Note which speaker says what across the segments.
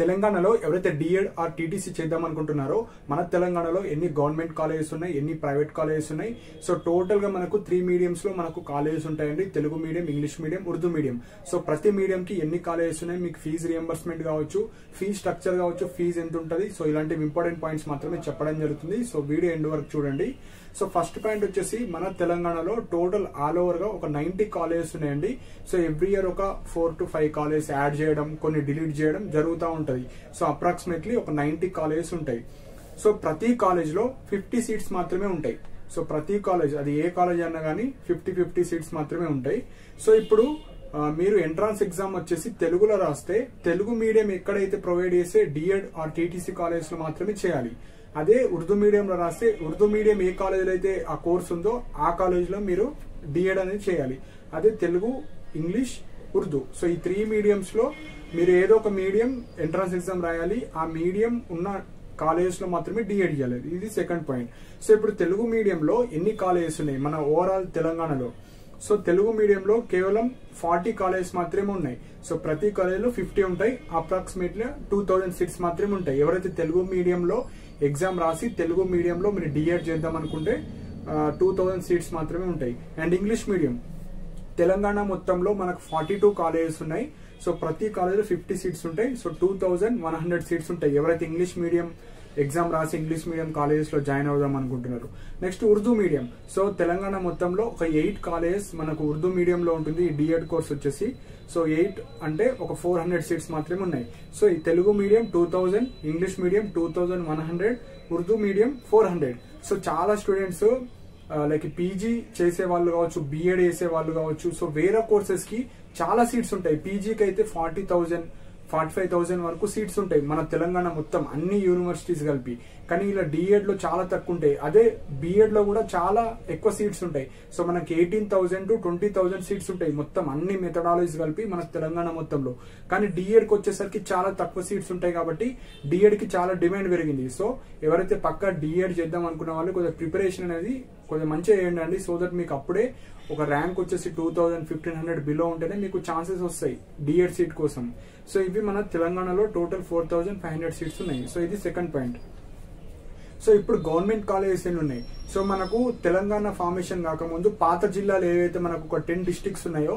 Speaker 1: తెలంగాణలో ఎవరైతే D.Ed are TTC చేద్దాం అనుకుంటున్నారో మన తెలంగాణలో ఎన్ని గవర్నమెంట్ కాలేజెస్ ఉన్నాయి, ఎన్ని ప్రైవేట్ కాలేజెస్ ఉన్నాయి. సో టోటల్ గా మనకు 3 మీడియంస్ లో మనకు కాలేజెస్ ఉంటాయండి. Telugu medium, English medium, Urdu medium. So ప్రతి మీడియం కి ఎన్ని కాలేజెస్ ఉన్నాయి, మీకు ఫీజు రియంబర్స్మెంట్ కావచ్చు, ఫీజు స్ట్రక్చర్ కావచ్చు, ఫీజు ఎంత ఉంటుంది. సో ఇలాంటి ఇంపార్టెంట్ పాయింట్స్ మాత్రమే చెప్పడం జరుగుతుంది. సో వీడియో ఎండ్ వరకు చూడండి. సో ఫస్ట్ పాయింట్ వచ్చేసి మన తెలంగాణలో టోటల్ ఆల్ ఓవర్ గా ఒక 90 కాలేజెస్ ఉన్నాయండి. సో ఎవ్రీ ఇయర్ ఒక 4 to 5 కాలేజెస్ యాడ్ చేయడం, కొన్ని డిలీట్ చేయడం జరుగుతూ ఉంటది. సో అప్రాక్సిమేట్లీ ఒక 90 కాలేజెస్ ఉంటాయి. సో ప్రతి కాలేజ్ లో 50 సీట్స్ మాత్రమే ఉంటాయి. సో ప్రతి కాలేజ్, అది ఏ కాలేజ్ అన్నా కానీ 50 సీట్స్ మాత్రమే ఉంటాయి. సో ఇప్పుడు మీరు ఎంట్రన్స్ ఎగ్జామ్ వచ్చేసి తెలుగులో రాస్తే తెలుగు మీడియం ఎక్కడైతే ప్రొవైడ్ చేసే డిఎడ్ ఆర్ టీటీసీ కాలేజ్ లో మాత్రమే చేయాలి. అదే ఉర్దూ మీడియంలో రాస్తే ఉర్దూ మీడియం ఏ కాలేజీలో అయితే ఆ కోర్స్ ఉందో ఆ కాలేజీలో మీరు డిఎడ్ అనేది చేయాలి. అదే తెలుగు, ఇంగ్లీష్, ఉర్దూ. సో ఈ 3 మీడియంస్ లో మీరు ఏదో ఒక మీడియం ఎంట్రన్స్ ఎగ్జామ్ రాయాలి. ఆ మీడియం ఉన్న కాలేజెస్ లో మాత్రమే డిఎడ్ చేయాలి. ఇది సెకండ్ పాయింట్. సో ఇప్పుడు తెలుగు మీడియంలో ఎన్ని కాలేజెస్ ఉన్నాయి మన ఓవరాల్ తెలంగాణలో? సో తెలుగు మీడియంలో కేవలం 40 కాలేజెస్ మాత్రమే ఉన్నాయి. సో ప్రతి కాలేజ్ లో 50 ఉంటాయి. అప్రాక్సిమేట్లీ 2000 సీట్స్ మాత్రమే ఉంటాయి. ఎవరైతే తెలుగు మీడియంలో ఎగ్జామ్ రాసి తెలుగు మీడియంలో మీరు డిఎడ్ చేద్దాం అనుకుంటే 2000 సీట్స్ మాత్రమే ఉంటాయి. అండ్ ఇంగ్లీష్ మీడియం తెలంగాణ మొత్తంలో మనకు 42 కాలేజెస్ ఉన్నాయి. సో ప్రతి కాలేజీలో 50 సీట్స్ ఉంటాయి. సో 2100 సీట్స్ ఉంటాయి ఎవరైతే ఇంగ్లీష్ మీడియం ఎగ్జామ్ రాసి ఇంగ్లీష్ మీడియం కాలేజెస్ లో జాయిన్ అవుదాం అనుకుంటున్నారు. Next Urdu medium. So Telangana మొత్తంలో ఒక 8 కాలేజెస్ మనకు ఉర్దూ మీడియంలో ఉంటుంది. ఈ డిఎడ్ కోర్స్ వచ్చేసి సో 8 అంటే ఒక 400 సీట్స్ మాత్రమే ఉన్నాయి. సో ఈ Telugu medium 2000, English medium 2100, Urdu medium 400. So చాలా స్టూడెంట్స్ లైక్ పీజీ చేసే వాళ్ళు కావచ్చు, బిఎడ్ చేసే వాళ్ళు కావచ్చు, సో వేరే కోర్సెస్ కి చాలా సీట్స్ ఉంటాయి. పీజీకి అయితే 40,000, 45,000 వరకు సీట్స్ ఉంటాయి మన తెలంగాణ మొత్తం అన్ని యూనివర్సిటీస్ కలిపి. కానీ ఇలా డిఎడ్ లో చాలా తక్కువ ఉంటాయి. అదే బిఎడ్ లో కూడా చాలా ఎక్కువ సీట్స్ ఉంటాయి. సో మనకి 18,000 to 20,000 సీట్స్ ఉంటాయి మొత్తం అన్ని మెథడాలజీస్ కలిపి మన తెలంగాణ మొత్తంలో. కానీ డిఎడ్ కి వచ్చేసరికి చాలా తక్కువ సీట్స్ ఉంటాయి కాబట్టి డిఎడ్ కి చాలా డిమాండ్ పెరిగింది. సో ఎవరైతే పక్కా డిఎడ్ చేద్దాం అనుకున్న వాళ్ళు కొద్దిగా ప్రిపరేషన్ అనేది కొద్దిగా మంచిగా చేయండి. సో దట్ మీకు అప్పుడే ఒక ర్యాంక్ వచ్చేసి 2000, 1500 బిలో ఉంటేనే మీకు ఛాన్సెస్ వస్తాయి డిఎడ్ సీట్ కోసం. సో ఇవి మన తెలంగాణలో టోటల్ 4500 సీట్స్ ఉన్నాయి. సో ఇది సెకండ్ పాయింట్. సో ఇప్పుడు గవర్నమెంట్ కాలేజెస్ ఎన్ని ఉన్నాయి? సో మనకు తెలంగాణ ఫార్మేషన్ కాకముందు పాత జిల్లాలు ఏవైతే మనకు ఒక 10 డిస్ట్రిక్ట్స్ ఉన్నాయో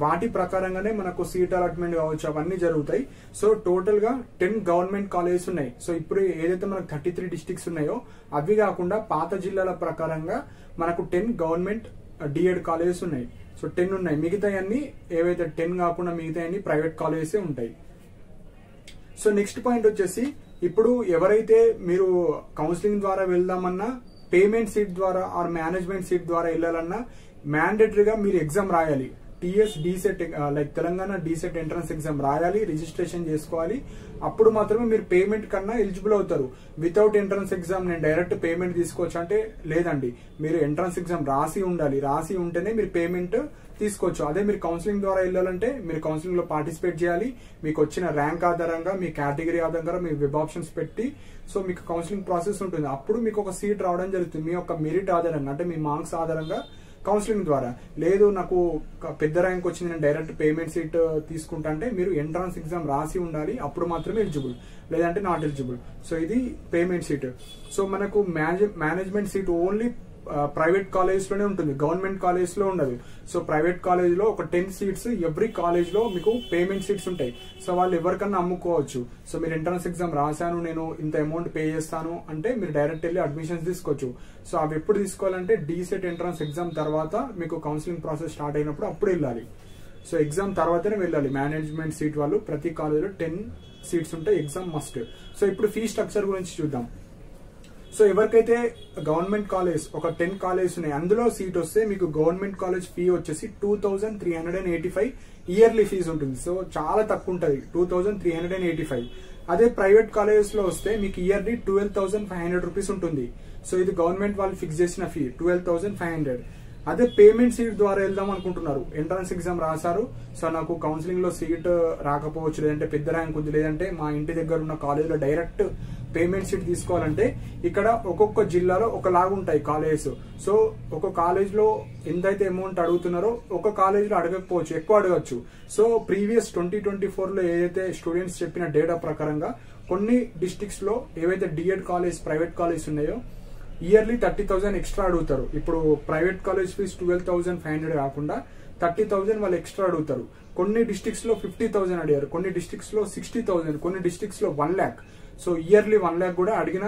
Speaker 1: వాటి ప్రకారంగానే మనకు సీట్ అలాట్మెంట్ కావచ్చు అవన్నీ జరుగుతాయి. సో టోటల్ గా 10 గవర్నమెంట్ కాలేజెస్ ఉన్నాయి. సో ఇప్పుడు ఏదైతే మనకు 33 డిస్ట్రిక్ట్స్ ఉన్నాయో అవి కాకుండా పాత జిల్లాల ప్రకారంగా మనకు 10 గవర్నమెంట్ డిఎడ్ కాలేజెస్ ఉన్నాయి. సో 10 ఉన్నాయి. మిగతా అన్ని ఏవైతే 10 కాకుండా మిగతా అన్ని ప్రైవేట్ కాలేజెస్ ఉంటాయి. సో నెక్స్ట్ పాయింట్ వచ్చేసి ఇప్పుడు ఎవరైతే మీరు కౌన్సిలింగ్ ద్వారా వెళ్దామన్నా, పేమెంట్ సీట్ ద్వారా ఆర్ మేనేజ్మెంట్ సీట్ ద్వారా వెళ్ళాలన్నా మ్యాండేటరీగా మీరు ఎగ్జామ్ రాయాలి. TS DEECET like Telangana DEECET entrance exam రాయాలి, రిజిస్ట్రేషన్ చేసుకోవాలి. అప్పుడు మాత్రమే మీరు పేమెంట్ కన్నా ఎలిజిబుల్ అవుతారు. వితౌట్ ఎంట్రన్స్ ఎగ్జామ్ నేను డైరెక్ట్ పేమెంట్ తీసుకోవచ్చు అంటే లేదండి. మీరు ఎంట్రన్స్ ఎగ్జామ్ రాసి ఉండాలి. రాసి ఉంటేనే మీరు పేమెంట్ తీసుకోవచ్చు. అదే మీరు కౌన్సిలింగ్ ద్వారా వెళ్ళాలంటే మీరు కౌన్సిలింగ్ లో పార్టిసిపేట్ చేయాలి. మీకు వచ్చిన ర్యాంక్ ఆధారంగా, మీ కేటగిరీ ఆధారంగా మీ వెబ్ ఆప్షన్స్ పెట్టి సో మీకు కౌన్సిలింగ్ ప్రాసెస్ ఉంటుంది. అప్పుడు మీకు ఒక సీట్ రావడం జరుగుతుంది. మీ యొక్క మెరిట్ ఆధారంగా అంటే మీ మార్క్స్ ఆధారంగా కౌన్సిలింగ్ ద్వారా. లేదు నాకు పెద్ద ర్యాంక్ వచ్చింది నేను డైరెక్ట్ పేమెంట్ సీట్ తీసుకుంటా అంటే మీరు ఎంట్రన్స్ ఎగ్జామ్ రాసి ఉండాలి. అప్పుడు మాత్రమే ఎలిజిబుల్, లేదంటే నాట్ ఎలిజిబుల్. సో ఇది పేమెంట్ సీట్. సో మనకు management seat only private college లోనే ఉంటుంది, గవర్నమెంట్ కాలేజ్ లో ఉండదు. సో ప్రైవేట్ కాలేజ్ లో ఒక 10 సీట్స్ ఎవ్రీ కాలేజ్ లో మీకు పేమెంట్ సీట్స్ ఉంటాయి. సో వాళ్ళు ఎవరికన్నా అమ్ముకోవచ్చు. సో మీరు ఎంట్రన్స్ ఎగ్జామ్ రాశాను, నేను ఇంత అమౌంట్ పే చేస్తాను అంటే మీరు డైరెక్ట్ వెళ్ళి అడ్మిషన్స్ తీసుకోవచ్చు. సో అవి ఎప్పుడు తీసుకోవాలంటే డీసెట్ ఎంట్రన్స్ ఎగ్జామ్ తర్వాత మీకు కౌన్సిలింగ్ ప్రాసెస్ స్టార్ట్ అయినప్పుడు అప్పుడు వెళ్ళాలి. సో ఎగ్జామ్ తర్వాతనే వెళ్ళాలి. మేనేజ్మెంట్ సీట్ వాళ్ళు ప్రతి కాలేజ్ లో 10 సీట్స్ ఉంటాయి. Exam must. సో ఇప్పుడు ఫీ స్ట్రక్చర్ గురించి చూద్దాం. సో ఎవరికైతే గవర్నమెంట్ కాలేజ్ ఒక 10 కాలేజ్ ఉన్నాయి అందులో సీట్ వస్తే మీకు గవర్నమెంట్ కాలేజ్ ఫీ వచ్చేసి 2385 ఇయర్లీ ఫీజు ఉంటుంది. సో చాలా తక్కువ ఉంటుంది, 2385. అదే ప్రైవేట్ కాలేజెస్ లో వస్తే మీకు ఇయర్లీ 12,500 రూపీస్ ఉంటుంది. సో ఇది గవర్నమెంట్ వాళ్ళు ఫిక్స్ చేసిన ఫీ 12,500. అదే పేమెంట్ సీట్ ద్వారా వెళ్దాం అనుకుంటున్నారు, ఎంట్రన్స్ ఎగ్జామ్ రాశారు, సో నాకు కౌన్సిలింగ్ లో సీట్ రాకపోవచ్చు, లేదంటే పెద్ద ర్యాంక్ ఉంది, లేదంటే మా ఇంటి దగ్గర ఉన్న కాలేజ్ లో డైరెక్ట్ పేమెంట్ షీట్ తీసుకోవాలంటే ఇక్కడ ఒక్కొక్క జిల్లాలో ఒకలాగా ఉంటాయి కాలేజెస్. సో ఒక కాలేజ్ లో ఎంతైతే అమౌంట్ అడుగుతున్నారో ఒక కాలేజ్ లో అడగకపోవచ్చు, ఎక్కువ అడగచ్చు. సో ప్రీవియస్ 2024 లో ఏదైతే స్టూడెంట్స్ చెప్పిన డేటా ప్రకారంగా కొన్ని డిస్ట్రిక్ట్స్ లో ఏవైతే డిఎడ్ కాలేజ్, ప్రైవేట్ కాలేజ్ ఉన్నాయో ఇయర్లీ 30,000 ఎక్స్ట్రా అడుగుతారు. ఇప్పుడు ప్రైవేట్ కాలేజ్ ఫీజు 12,500 కాకుండా 30,000 వాళ్ళు ఎక్స్ట్రా అడుగుతారు. కొన్ని డిస్ట్రిక్ట్స్ లో 50,000 అడిగారు, కొన్ని డిస్ట్రిక్ట్స్ లో 60,000, కొన్ని డిస్ట్రిక్ట్స్ లో 1 lakh. సో ఇయర్లీ 1 lakh కూడా అడిగిన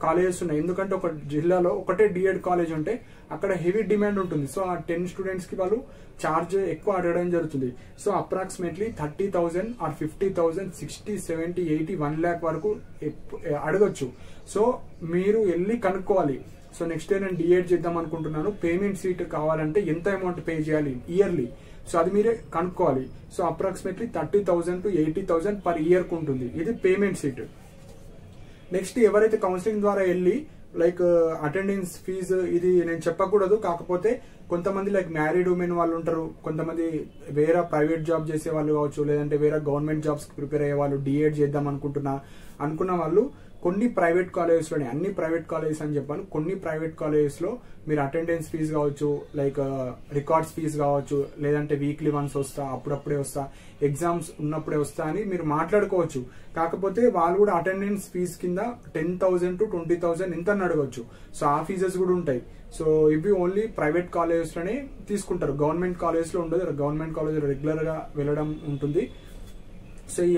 Speaker 1: కాలేజెస్ ఉన్నాయి. ఎందుకంటే ఒక జిల్లాలో ఒకటే డిఎడ్ కాలేజ్ ఉంటే అక్కడ హెవీ డిమాండ్ ఉంటుంది. సో ఆ 10 స్టూడెంట్స్ కి వాళ్ళు ఛార్జ్ ఎక్కువ అడగడం జరుగుతుంది. సో అప్రాక్సిమేట్లీ 30,000 ఆర్ 50,000, 60, 70, 80, 1 lakh వరకు అడగొచ్చు. సో మీరు వెళ్ళి కనుక్కోవాలి. సో నెక్స్ట్ ఇయర్ నేను డిఎడ్ చేద్దాం అనుకుంటున్నాను, పేమెంట్ సీట్ కావాలంటే ఎంత అమౌంట్ పే చేయాలి ఇయర్లీ, సో అది మీరే కనుక్కోవాలి. So approximately 30,000 to 80,000 per year కు ఉంటుంది. ఇది పేమెంట్ సీట్. నెక్స్ట్ ఎవరైతే కౌన్సిలింగ్ ద్వారా వెళ్ళి లైక్ అటెండెన్స్ ఫీజు ఇది నేను చెప్పకూడదు, కాకపోతే కొంతమంది లైక్ మ్యారీడ్ ఉమెన్ వాళ్ళు ఉంటారు, కొంతమంది వేరే ప్రైవేట్ జాబ్ చేసే వాళ్ళు కావచ్చు, లేదంటే వేరే గవర్నమెంట్ జాబ్స్ కి ప్రిపేర్ అయ్యే వాళ్ళు, డిఎడ్ చేద్దాం అనుకున్న వాళ్ళు కొన్ని ప్రైవేట్ కాలేజెస్ లోనే, అన్ని ప్రైవేట్ కాలేజెస్ అని చెప్పాను, కొన్ని ప్రైవేట్ కాలేజెస్ లో మీరు అటెండెన్స్ ఫీజు కావచ్చు, లైక్ రికార్డ్స్ ఫీజు కావచ్చు, లేదంటే వీక్లీ వన్స్ వస్తా, అప్పుడప్పుడే వస్తా, ఎగ్జామ్స్ ఉన్నప్పుడే వస్తా అని మీరు మాట్లాడుకోవచ్చు. కాకపోతే వాళ్ళు కూడా అటెండెన్స్ ఫీజు కింద 10,000 to 20,000 ఎంత అని అడగవచ్చు. సో ఆ ఫీజెస్ కూడా ఉంటాయి. సో ఇవి ఓన్లీ ప్రైవేట్ కాలేజెస్ లోనే తీసుకుంటారు, గవర్నమెంట్ కాలేజ్ లో ఉండదు. గవర్నమెంట్ కాలేజ్ రెగ్యులర్ గా వెళ్ళడం ఉంటుంది. సో ఈ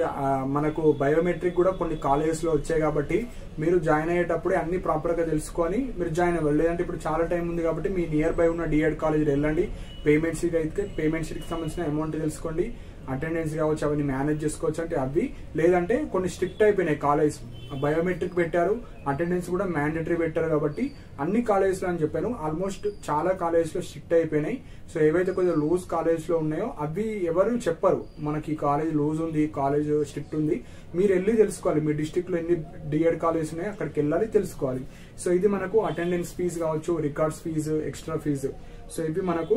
Speaker 1: మనకు బయోమెట్రిక్ కూడా కొన్ని కాలేజెస్ లో వచ్చాయి కాబట్టి మీరు జాయిన్ అయ్యేటప్పుడే అన్ని ప్రాపర్ గా తెలుసుకొని మీరు జాయిన్ అవ్వాలి. లేదంటే ఇప్పుడు చాలా టైం ఉంది కాబట్టి మీ నియర్ బై ఉన్న డిఎడ్ కాలేజ్ వెళ్ళండి. పేమెంట్ సీట్ అయితే పేమెంట్ సీట్ కి సంబంధించిన అమౌంట్ తెలుసుకోండి, అటెండెన్స్ కావచ్చు అవన్నీ మేనేజ్ చేసుకోవచ్చు అంటే అవి. లేదంటే కొన్ని స్ట్రిక్ట్ అయిపోయినాయి కాలేజ్, బయోమెట్రిక్ పెట్టారు, అటెండెన్స్ కూడా మ్యాండేటరీ పెట్టారు కాబట్టి అన్ని కాలేజెస్ లో అని చెప్పాను, ఆల్మోస్ట్ చాలా కాలేజెస్ లో స్ట్రిక్ట్ అయిపోయినాయి. సో ఏవైతే కొంచెం లూజ్ కాలేజ్ లో ఉన్నాయో అవి ఎవరు చెప్పరు, మనకి కాలేజ్ లూజ్ ఉంది, కాలేజ్ స్ట్రిక్ట్ ఉంది, మీరు వెళ్ళి తెలుసుకోవాలి. మీ డిస్ట్రిక్ట్ లో ఎన్ని డిఎడ్ కాలేజ్ ఉన్నాయో అక్కడికి వెళ్ళాలి, తెలుసుకోవాలి. సో ఇది మనకు అటెండెన్స్ ఫీజు కావచ్చు, records fees, extra fees. So ఇవి మనకు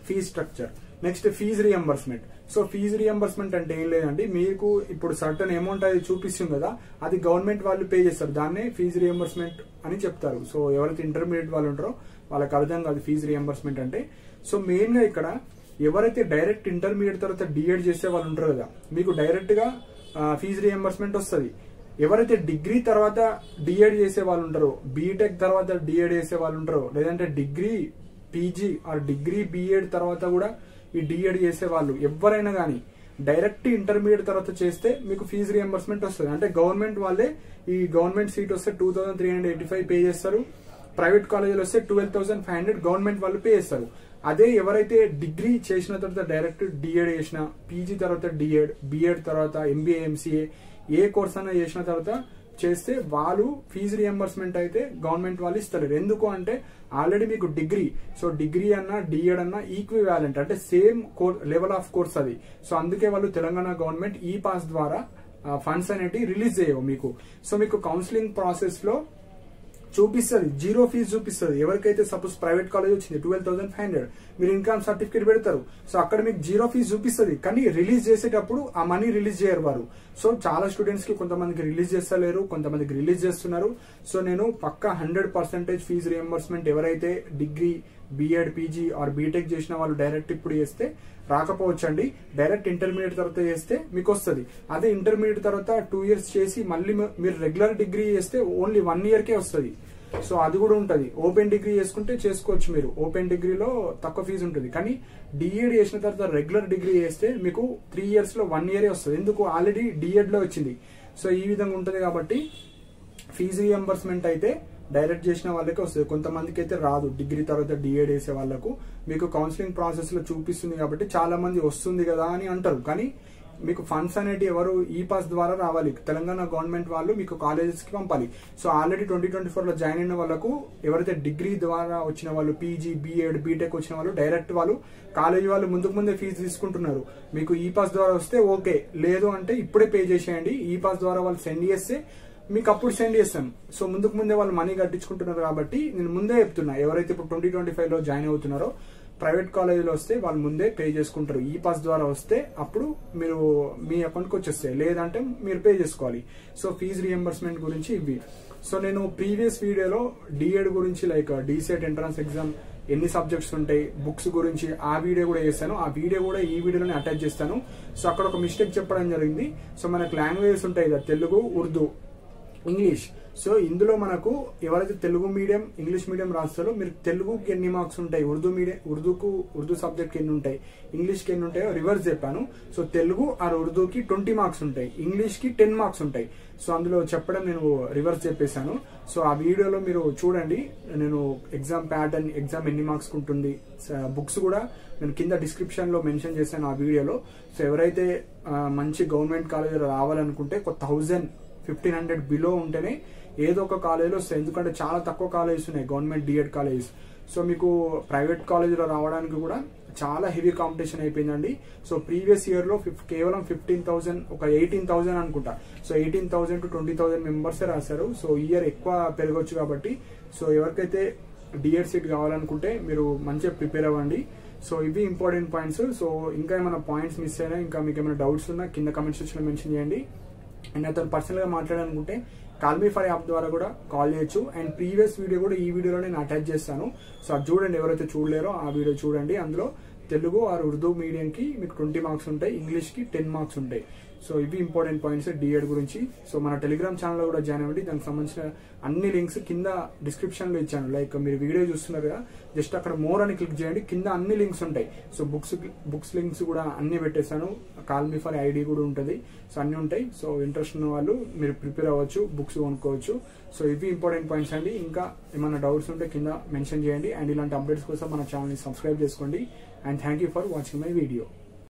Speaker 1: fees structure. Next fees reimbursement. So fees reimbursement అంటే ఏం లేదండి, మీకు ఇప్పుడు సర్టన్ అమౌంట్ అది చూపిస్తుంది కదా, అది గవర్నమెంట్ వాళ్ళు పే చేస్తారు, దాన్నే ఫీజు రియంబర్స్మెంట్ అని చెప్తారు. సో ఎవరైతే ఇంటర్మీడియట్ వాళ్ళు ఉంటారో వాళ్ళకి అర్థం కాదు ఫీజు రియంబర్స్మెంట్ అంటే. సో మెయిన్ గా ఇక్కడ ఎవరైతే డైరెక్ట్ ఇంటర్మీడియట్ తర్వాత డిఎడ్ చేసే వాళ్ళు ఉంటారు కదా, మీకు డైరెక్ట్ గా ఫీజు రియంబర్స్మెంట్ వస్తుంది. ఎవరైతే డిగ్రీ తర్వాత డిఎడ్ చేసే వాళ్ళు ఉంటారో, బీటెక్ తర్వాత డిఎడ్ చేసే వాళ్ళు ఉంటారో, లేదంటే degree PG or degree BEd తర్వాత కూడా ఈ డిఎడ్ చేసే వాళ్ళు ఎవరైనా కానీ డైరెక్ట్ ఇంటర్మీడియట్ తర్వాత చేస్తే మీకు ఫీజు రియంబర్స్మెంట్ వస్తుంది. అంటే గవర్నమెంట్ వాళ్ళే ఈ గవర్నమెంట్ సీట్ వస్తే 2,385 పే చేస్తారు, ప్రైవేట్ కాలేజీలో వస్తే 12,500 గవర్నమెంట్ వాళ్ళు పే చేస్తారు. అదే ఎవరైతే డిగ్రీ చేసిన తర్వాత డైరెక్ట్ డిఎడ్ చేసిన, పీజీ తర్వాత డిఎడ్, బిఎడ్ తర్వాత ఎంబీఏ, ఎంసీఏ ఏ కోర్స్ అయినా చేసిన తర్వాత చేస్తే వాళ్ళు ఫీజు రియంబర్స్మెంట్ అయితే గవర్నమెంట్ వాళ్ళు ఇస్తలేరు. ఎందుకు అంటే ఆల్రెడీ మీకు డిగ్రీ, సో డిగ్రీ అన్నా డిఎడ్ అన్నా ఈక్వివాలెంట్, అంటే సేమ్ లెవెల్ ఆఫ్ కోర్స్ అది. సో అందుకే వాళ్ళు తెలంగాణ గవర్నమెంట్ ఈ పాస్ ద్వారా ఫండ్స్ అనేవి రిలీజ్ చేయవు మీకు. సో మీకు కౌన్సిలింగ్ ప్రాసెస్ లో చూపిస్తుంది, జీరో ఫీజు చూపిస్తుంది. ఎవరికైతే సపోజ్ ప్రైవేట్ కాలేజ్ వచ్చింది 12,500 మీరు ఇన్కమ్ సర్టిఫికేట్ పెడతారు, సో అక్కడ మీకు జీరో ఫీజు చూపిస్తుంది. కానీ రిలీజ్ చేసేటప్పుడు ఆ మనీ రిలీజ్ చేయరు వారు. సో చాలా స్టూడెంట్స్ కి కొంతమందికి రిలీజ్ చేస్తలేరు, కొంతమందికి రిలీజ్ చేస్తున్నారు. సో నేను పక్కా 100% ఫీజు రియంబర్స్మెంట్ ఎవరైతే degree, BEd, PG or BTech చేసిన వాళ్ళు డైరెక్ట్ ఇప్పుడు చేస్తే రాకపోవచ్చండి. డైరెక్ట్ ఇంటర్మీడియట్ తర్వాత చేస్తే మీకు వస్తుంది. అదే ఇంటర్మీడియట్ తర్వాత 2 years చేసి మళ్ళీ మీరు రెగ్యులర్ డిగ్రీ చేస్తే ఓన్లీ 1 year కే వస్తుంది. సో అది కూడా ఉంటుంది. ఓపెన్ డిగ్రీ చేసుకుంటే చేసుకోవచ్చు మీరు, ఓపెన్ డిగ్రీలో తక్కువ ఫీజు ఉంటుంది. కానీ డిఎడ్ చేసిన తర్వాత రెగ్యులర్ డిగ్రీ చేస్తే మీకు 3 years లో 1 year వస్తుంది. ఎందుకు ఆల్రెడీ డిఎడ్ లో వచ్చింది. సో ఈ విధంగా ఉంటుంది కాబట్టి ఫీజు రియంబర్స్మెంట్ అయితే డైరెక్ట్ చేసిన వాళ్ళకి వస్తుంది, కొంతమందికి అయితే రాదు. డిగ్రీ తర్వాత డిఎడ్ చేసే వాళ్ళకు మీకు కౌన్సిలింగ్ ప్రాసెస్ లో చూపిస్తుంది కాబట్టి చాలా మంది వస్తుంది కదా అని అంటారు. కానీ మీకు ఫండ్స్ అనేవి ఎవరు ఈ పాస్ ద్వారా రావాలి, తెలంగాణ గవర్నమెంట్ వాళ్ళు మీకు కాలేజెస్ కి పంపాలి. సో ఆల్రెడీ 2024 లో జాయిన్ అయిన వాళ్ళకు ఎవరైతే డిగ్రీ ద్వారా వచ్చిన వాళ్ళు, పీజీ, బిఎడ్, బీటెక్ వచ్చిన వాళ్ళు డైరెక్ట్ వాళ్ళు కాలేజీ వాళ్ళు ముందే ఫీజు తీసుకుంటున్నారు. మీకు ఈ పాస్ ద్వారా వస్తే ఓకే, లేదు అంటే ఇప్పుడే పే చేసేయండి. ఈ పాస్ ద్వారా వాళ్ళు సెండ్ చేస్తే మీకు అప్పుడు సెండ్ చేస్తాను. సో ముందే వాళ్ళు మనీ కట్టించుకుంటున్నారు కాబట్టి నేను ముందే చెప్తున్నా, ఎవరైతే ఇప్పుడు 2025 లో జాయిన్ అవుతున్నారో ప్రైవేట్ కాలేజీలో వస్తే వాళ్ళు ముందే పే చేసుకుంటారు. ఈ పాస్ ద్వారా వస్తే అప్పుడు మీరు మీ అకౌంట్కి వచ్చేస్తాయి, లేదంటే మీరు పే చేసుకోవాలి. సో ఫీజు రియంబర్స్మెంట్ గురించి ఇవి. సో నేను ప్రీవియస్ వీడియోలో డిఎడ్ గురించి లైక్ డిసెట్ ఎంట్రన్స్ ఎగ్జామ్ ఎన్ని సబ్జెక్ట్స్ ఉంటాయి, బుక్స్ గురించి ఆ వీడియో కూడా చేస్తాను. ఆ వీడియో కూడా ఈ వీడియోలోనే అటాచ్ చేస్తాను. సో అక్కడ ఒక మిస్టేక్ చెప్పడం జరిగింది. సో మనకు లాంగ్వేజెస్ ఉంటాయి కదా, తెలుగు, ఉర్దూ, ఇంగ్లీష్. సో ఇందులో మనకు ఎవరైతే తెలుగు మీడియం, ఇంగ్లీష్ మీడియం రాస్తారో మీరు తెలుగుకి ఎన్ని మార్క్స్ ఉంటాయి, ఉర్దూ సబ్జెక్ట్కి ఎన్ని ఉంటాయి, ఇంగ్లీష్కి ఎన్ని ఉంటాయో రివర్స్ చెప్పాను. సో తెలుగు ఆర్ ఉర్దూకి 20 మార్క్స్ ఉంటాయి, ఇంగ్లీష్కి 10 మార్క్స్ ఉంటాయి. సో అందులో చెప్పడం నేను రివర్స్ చెప్పేశాను. సో ఆ వీడియోలో మీరు చూడండి, నేను ఎగ్జామ్ ప్యాటర్న్, ఎగ్జామ్ ఎన్ని మార్క్స్ ఉంటుంది, బుక్స్ కూడా నేను కింద డిస్క్రిప్షన్ లో మెన్షన్ చేశాను ఆ వీడియోలో. సో ఎవరైతే మంచి గవర్నమెంట్ కాలేజీలో రావాలనుకుంటే 1500 బిలో ఉంటేనే ఏదో ఒక కాలేజీలో వస్తాయి. ఎందుకంటే చాలా తక్కువ కాలేజెస్ ఉన్నాయి గవర్నమెంట్ డిఎడ్ కాలేజెస్. సో మీకు ప్రైవేట్ కాలేజీలో రావడానికి కూడా చాలా హెవీ కాంపిటీషన్ అయిపోయిందండి. సో ప్రీవియస్ ఇయర్ లో కేవలం 15,000, ఒక 18,000 అనుకుంటా. సో 18,000 to 20,000 మెంబర్స్ రాశారు. సో ఈ ఇయర్ ఎక్కువ పెరగొచ్చు కాబట్టి సో ఎవరికైతే డిఎడ్ సీట్ కావాలనుకుంటే మీరు మంచిగా ప్రిపేర్ అవ్వండి. సో ఇవి ఇంపార్టెంట్ పాయింట్స్. సో ఇంకా ఏమైనా పాయింట్స్ మిస్ అయినా, ఇంకా మీకు ఏమైనా డౌట్స్ ఉన్నా కింద కమెంట్ సెక్షన్ లో మెన్షన్ చేయండి. అండ్ అతను పర్సనల్ గా మాట్లాడాలనుకుంటే కాల్ మీ ఫర్ యాప్ ద్వారా కూడా కాల్ చేయొచ్చు. అండ్ ప్రీవియస్ వీడియో కూడా ఈ వీడియోలో నేను అటాచ్ చేస్తాను. సో అది చూడండి, ఎవరైతే చూడలేరో ఆ వీడియో చూడండి. అందులో తెలుగు ఆర్ ఉర్దూ మీడియం కి మీకు 20 మార్క్స్ ఉంటాయి, ఇంగ్లీష్ కి 10 మార్క్స్ ఉంటాయి. సో ఇవి ఇంపార్టెంట్ పాయింట్స్ డిఎడ్ గురించి. సో మన టెలిగ్రామ్ ఛానల్ కూడా జాయిన్ అవ్వండి. దానికి సంబంధించిన అన్ని లింక్స్ కింద డిస్క్రిప్షన్ లో ఇచ్చాను. లైక్ మీరు వీడియో చూస్తున్నారు కదా, జస్ట్ అక్కడ మోర్ అని క్లిక్ చేయండి, కింద అన్ని లింక్స్ ఉంటాయి. సో బుక్స్ లింక్స్ కూడా అన్ని పెట్టేశాను. కాల్ మీ ఫర్ ఐడి కూడా ఉంటుంది. సో అన్ని ఉంటాయి. సో ఇంట్రెస్ట్ ఉన్న వాళ్ళు మీరు ప్రిపేర్ అవ్వచ్చు, బుక్స్ కొనుక్కోవచ్చు. సో ఇవి ఇంపార్టెంట్ పాయింట్స్ అండి. ఇంకా ఏమైనా డౌట్స్ ఉంటే కింద మెన్షన్ చేయండి. అండ్ ఇలాంటి అప్డేట్స్ కోసం మన ఛానల్ని సబ్స్క్రైబ్ చేసుకోండి. And thank you for watching my video.